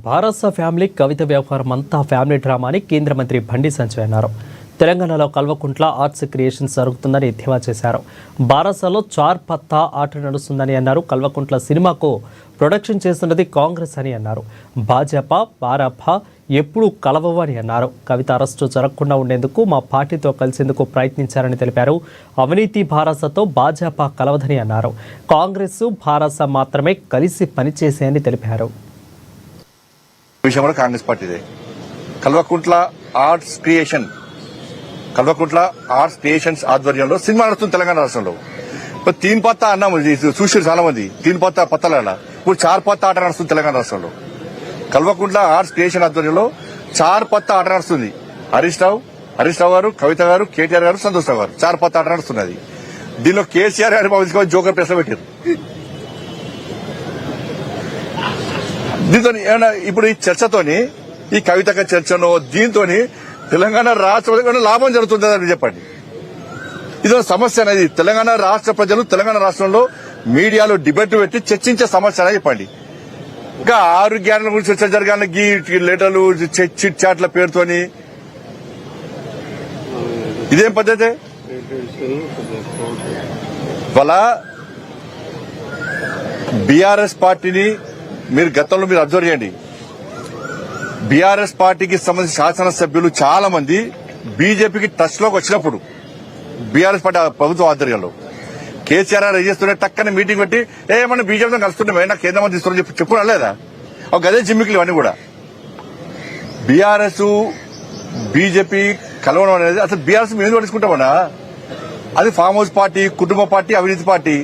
భారత ఫ్యామిలీ కవిత వ్యవహారం అంతా ఫ్యామిలీ డ్రామా అని కేంద్ర మంత్రి బండి సంజయ్ అన్నారు. తెలంగాణలో కల్వకుంట్ల ఆర్ట్స్ క్రియేషన్స్ జరుగుతుందని ఎద్దేవా చేశారు. బారాసాలో చార్ పత్తా ఆట నడుస్తుందని అన్నారు. కల్వకుంట్ల సినిమాకు ప్రొడక్షన్ చేస్తున్నది కాంగ్రెస్ అని అన్నారు. భాజపా భారపా ఎప్పుడూ కలవవు అని అన్నారు. కవిత అరెస్టు జరగకుండా ఉండేందుకు మా పార్టీతో కలిసేందుకు ప్రయత్నించారని తెలిపారు. అవినీతి భారసతో భాజపా కలవదని అన్నారు. కాంగ్రెస్ భారస మాత్రమే కలిసి పనిచేశాయని తెలిపారు. విషయం కూడా కాంగ్రెస్ పార్టీదే. కల్వకుంట్ల ఆర్ట్స్ క్రియేషన్స్ ఆధ్వర్యంలో సినిమా నడుస్తుంది తెలంగాణ రాష్ట్రంలో. ఇప్పుడు తీన్ పత్తా అన్నాము చూసారు చాలా మంది. తీన్ పత్తా పత్తాల ఇప్పుడు చార్ పత్తా ఆట నడుస్తుంది తెలంగాణ రాష్ట్రంలో. కల్వకుంట్ల ఆర్ట్స్ క్రియేషన్ ఆధ్వర్యంలో చార్ పత్తా ఆట నడుస్తుంది. హరీష్ రావు గారు, కవిత గారు, కేటీఆర్ గారు, సంతోష్ రావు గారు చార్ పత్తా ఆట నడుస్తున్నది. దీనిలో కేసీఆర్ గారు జోకర్ ప్రశ్న పెట్టారు. దీంతో ఇప్పుడు ఈ చర్చతోని, ఈ కవితక చర్చను దీంతో తెలంగాణ రాష్ట్ర లాభం జరుగుతుందని చెప్పండి. ఇది సమస్య అనేది తెలంగాణ రాష్ట్ర ప్రజలు తెలంగాణ రాష్ట్రంలో మీడియాలో డిబేట్ పెట్టి చర్చించే సమస్య అనేది చెప్పండి. ఇంకా ఆరోగ్యాల గురించి చర్చ జరగాలని గీ లెటర్లు చిట్ చాట్ల పేరుతోని ఇదేం పద్ధతి? వాళ్ళ బీఆర్ఎస్ పార్టీని మీరు గతంలో మీరు అబ్జర్వ్ చేయండి. బీఆర్ఎస్ పార్టీకి సంబంధించిన శాసనసభ్యులు చాలా మంది బీజేపీకి టచ్ లోకి వచ్చినప్పుడు బీఆర్ఎస్ పార్టీ ప్రభుత్వ ఆధ్వర్యంలో కేసీఆర్ గారు చేస్తుంటే టక్కన మీటింగ్ పెట్టి ఏమన్నా బీజేపీతో కలుస్తుంటే నాకు కేంద్ర మంత్రి ఇస్తున్నా చెప్పుకోవడం లేదా? ఒక గదే జిమ్మికులు ఇవన్నీ కూడా. బీఆర్ఎస్ బీజేపీ కలవడం అనేది అసలు బీఆర్ఎస్ మేము పట్టించుకుంటామన్నా. అది ఫామ్ హౌస్ పార్టీ, కుటుంబ పార్టీ, అవినీతి పార్టీ.